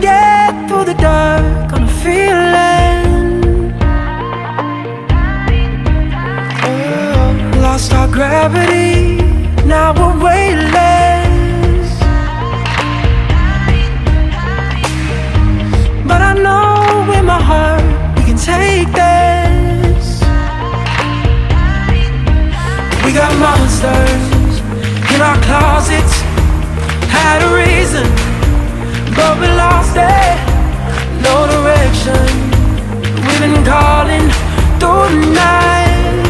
get through the dark on a feeling. Oh, lost our gravity, now we're weightless. But I know in my heart we can take this. We got monsters in our closets, had a reason, but we lost it. No direction, we've been calling through the night,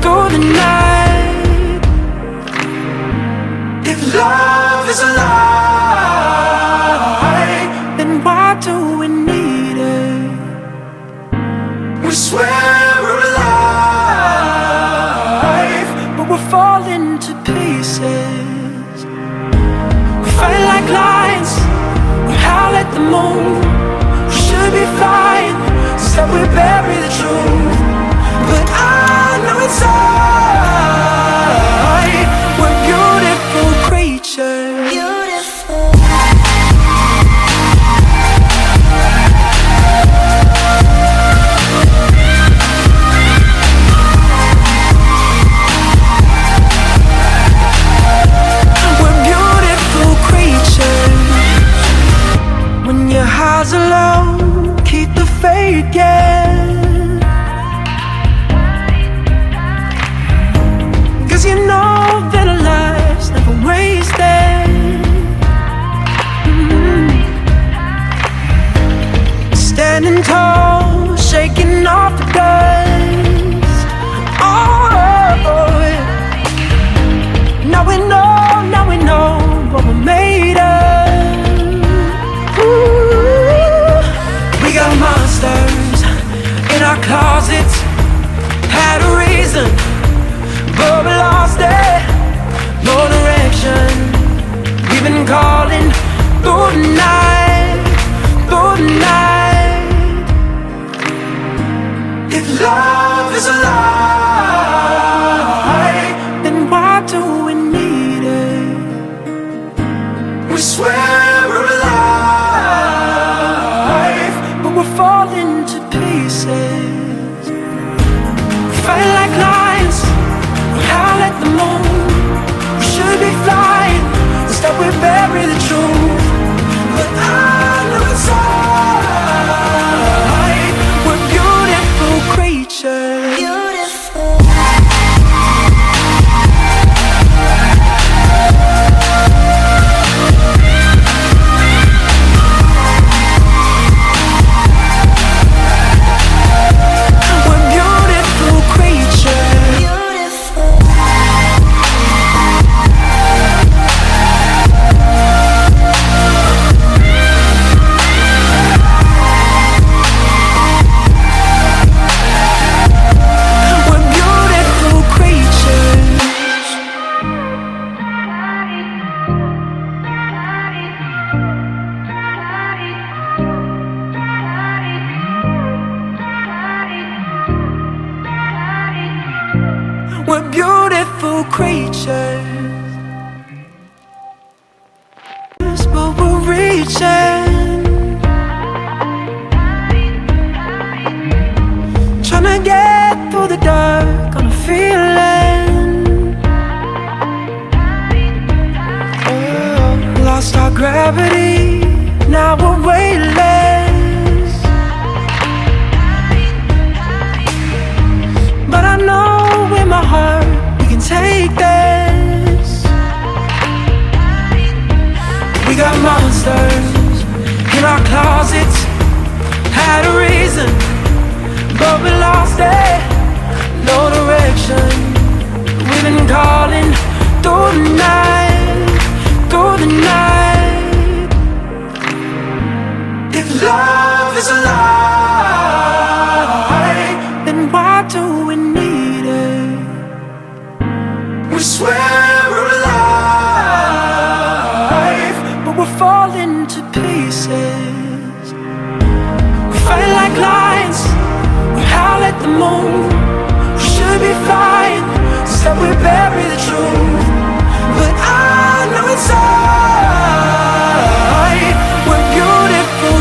through the night. If love is a lie, then why do we need it? We swear we're alive, but we're falling to pieces. We fight like lions, we howl at the moon. We should be flying, instead we bury the truth. But I know inside we're beautiful creatures. Beautiful. We're beautiful creatures. When your highs are low, keep the faith, yeah. 'Cause you know that our lives never wasted. Standing tall, shaking off the dust. Oh, yeah. Now we know what we're made of. Ooh. We got monsters in our closets, had a reason, but we lost it. No direction, we've been calling through the night, through the night. If love is a lie, then why do we need it? We swear we're alive, but we're falling to pieces. Fight like lions, we howl at the moon. We should be flying, instead we bury the truth. But I know inside we're beautiful creatures. Beautiful. We're beautiful creatures. Beautiful. We're beautiful creatures. We're beautiful creatures. But we're reaching, trying to get through the dark on a feeling. Oh, lost our gravity, now we're weightless. But I know in my heart we can take this. We got monsters in our closets, had a reason, but we lost it. No direction, we've been calling through the night, through the night. If love is a lie, then why do we need it? We swear we're alive, but we're falling to pieces. We fight like lions, we howl at the moon. We should be flying, instead we bury the truth. But I know inside we're beautiful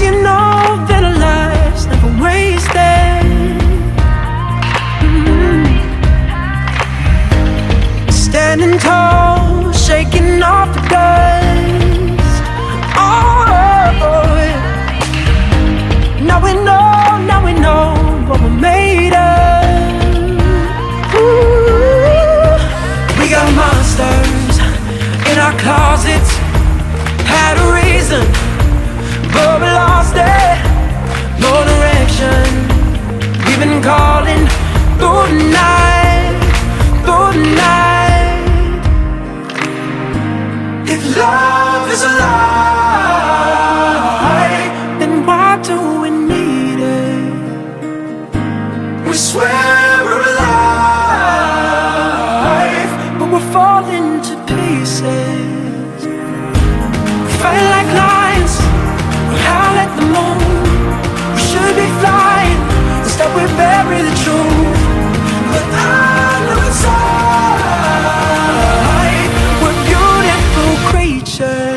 you know that our lives never wasted. Standing tall, shaking off the dust. Oh, yeah. Now we know what we're made of. Ooh. We got monsters in our closets. Had a reason, but we lost it. No direction. We've been calling through the night, through the night. If love is a lie, then why do we need it? We swear we're alive, but we're falling to pieces. Fight like lions, we howl at the moon. We should be flying, instead we bury the truth. But I know inside we're beautiful creatures.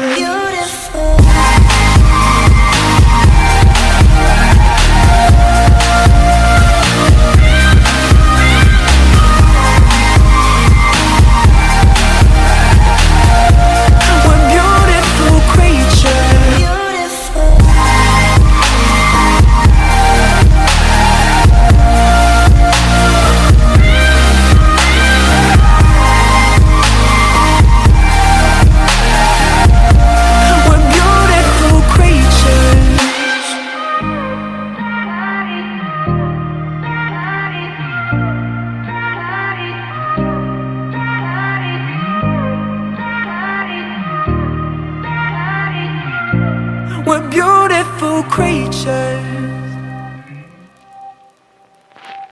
We're beautiful creatures.